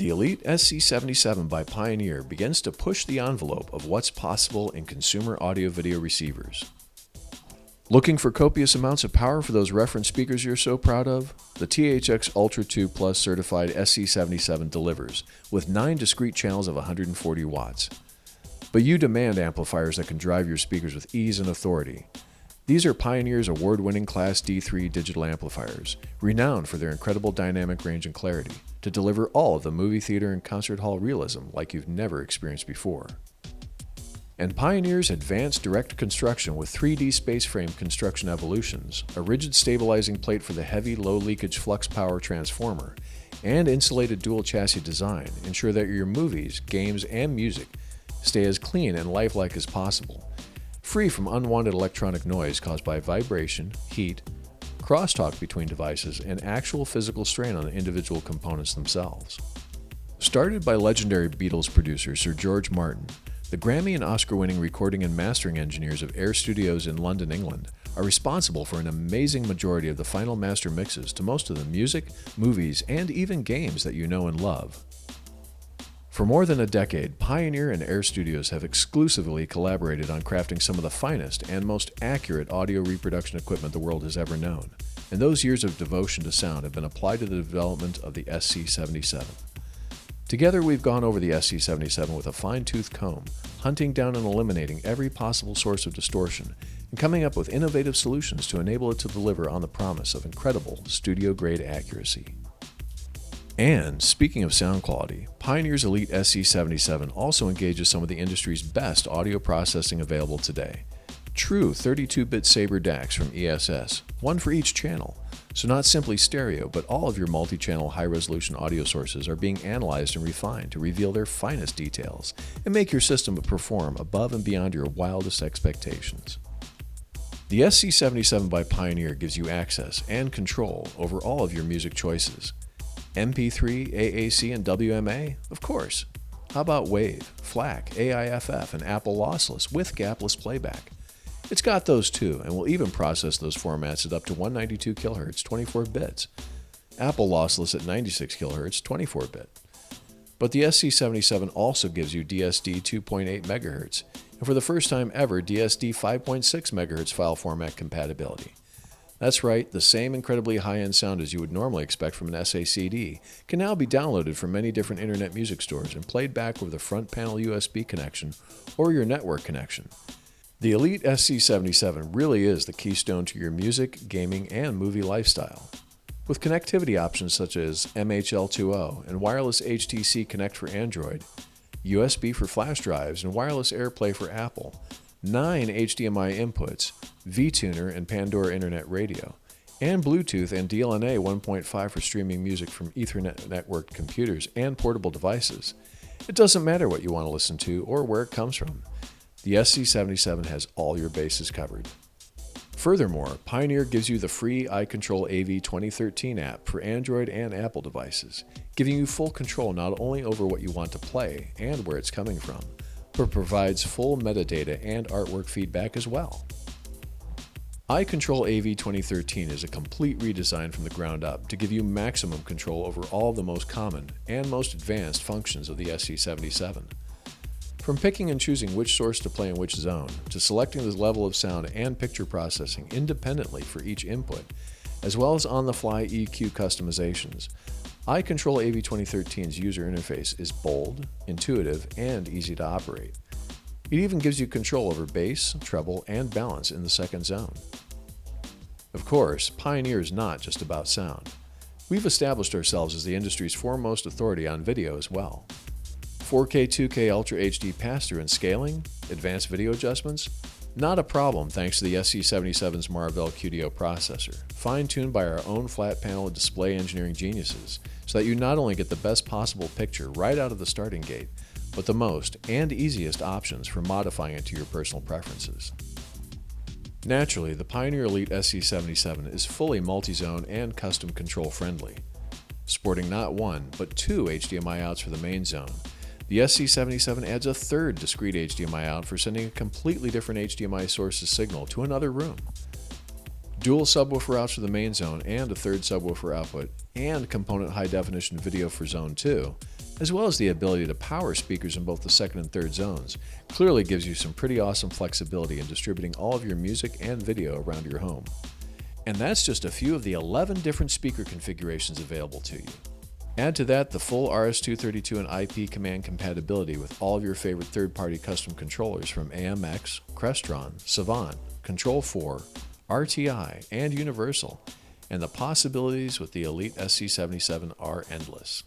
The Elite SC-77 by Pioneer begins to push the envelope of what's possible in consumer audio-video receivers. Looking for copious amounts of power for those reference speakers you're so proud of? The THX Ultra 2 Plus certified SC-77 delivers, with 9 discrete channels of 140 watts. But you demand amplifiers that can drive your speakers with ease and authority. These are Pioneer's award-winning Class D3 digital amplifiers, renowned for their incredible dynamic range and clarity, to deliver all of the movie theater and concert hall realism like you've never experienced before. And Pioneer's advanced direct construction with 3D space frame construction evolutions, a rigid stabilizing plate for the heavy low-leakage flux power transformer, and insulated dual chassis design ensure that your movies, games, and music stay as clean and lifelike as possible, free from unwanted electronic noise caused by vibration, heat, crosstalk between devices, and actual physical strain on the individual components themselves. Started by legendary Beatles producer Sir George Martin, the Grammy and Oscar-winning recording and mastering engineers of Air Studios in London, England, are responsible for an amazing majority of the final master mixes to most of the music, movies, and even games that you know and love. For more than a decade, Pioneer and Air Studios have exclusively collaborated on crafting some of the finest and most accurate audio reproduction equipment the world has ever known, and those years of devotion to sound have been applied to the development of the SC-77. Together, we've gone over the SC-77 with a fine-tooth comb, hunting down and eliminating every possible source of distortion, and coming up with innovative solutions to enable it to deliver on the promise of incredible studio-grade accuracy. And speaking of sound quality, Pioneer's Elite SC-77 also engages some of the industry's best audio processing available today. True 32-bit Sabre DACs from ESS, one for each channel. So not simply stereo, but all of your multi-channel high-resolution audio sources are being analyzed and refined to reveal their finest details and make your system perform above and beyond your wildest expectations. The SC-77 by Pioneer gives you access and control over all of your music choices. MP3, AAC, and WMA? Of course. How about WAVE, FLAC, AIFF, and Apple Lossless with gapless playback? It's got those too, and will even process those formats at up to 192 kHz, 24 bits. Apple Lossless at 96 kHz, 24 bit. But the SC-77 also gives you DSD 2.8 MHz, and for the first time ever, DSD 5.6 MHz file format compatibility. That's right, the same incredibly high-end sound as you would normally expect from an SACD can now be downloaded from many different internet music stores and played back with a front panel USB connection or your network connection. The Elite SC-77 really is the keystone to your music, gaming, and movie lifestyle. With connectivity options such as MHL 2.0 and wireless HTC Connect for Android, USB for flash drives, and wireless AirPlay for Apple, 9 HDMI inputs, vTuner and Pandora Internet Radio, and Bluetooth and DLNA 1.5 for streaming music from Ethernet networked computers and portable devices. It doesn't matter what you want to listen to or where it comes from. The SC-77 has all your bases covered. Furthermore, Pioneer gives you the free iControl AV 2013 app for Android and Apple devices, giving you full control not only over what you want to play and where it's coming from, but provides full metadata and artwork feedback as well. iControl AV 2013 is a complete redesign from the ground up to give you maximum control over all of the most common and most advanced functions of the SC-77. From picking and choosing which source to play in which zone, to selecting the level of sound and picture processing independently for each input, as well as on-the-fly EQ customizations, iControl AV 2013's user interface is bold, intuitive, and easy to operate. It even gives you control over bass, treble, and balance in the second zone. Of course, Pioneer is not just about sound. We've established ourselves as the industry's foremost authority on video as well. 4K 2K Ultra HD pass-through and scaling, advanced video adjustments, not a problem thanks to the SC-77's Marvell QDO processor, fine-tuned by our own flat panel display engineering geniuses, so that you not only get the best possible picture right out of the starting gate, but the most and easiest options for modifying it to your personal preferences. Naturally, the Pioneer Elite SC-77 is fully multi-zone and custom control friendly. Sporting not one, but 2 HDMI outs for the main zone, the SC-77 adds a third discrete HDMI out for sending a completely different HDMI source's signal to another room. Dual subwoofer outs for the main zone and a third subwoofer output, and component high-definition video for Zone 2, as well as the ability to power speakers in both the second and third zones, clearly gives you some pretty awesome flexibility in distributing all of your music and video around your home. And that's just a few of the 11 different speaker configurations available to you. Add to that the full RS-232 and IP command compatibility with all of your favorite third-party custom controllers from AMX, Crestron, Savant, Control4, RTI, and Universal, and the possibilities with the Elite SC-77 are endless.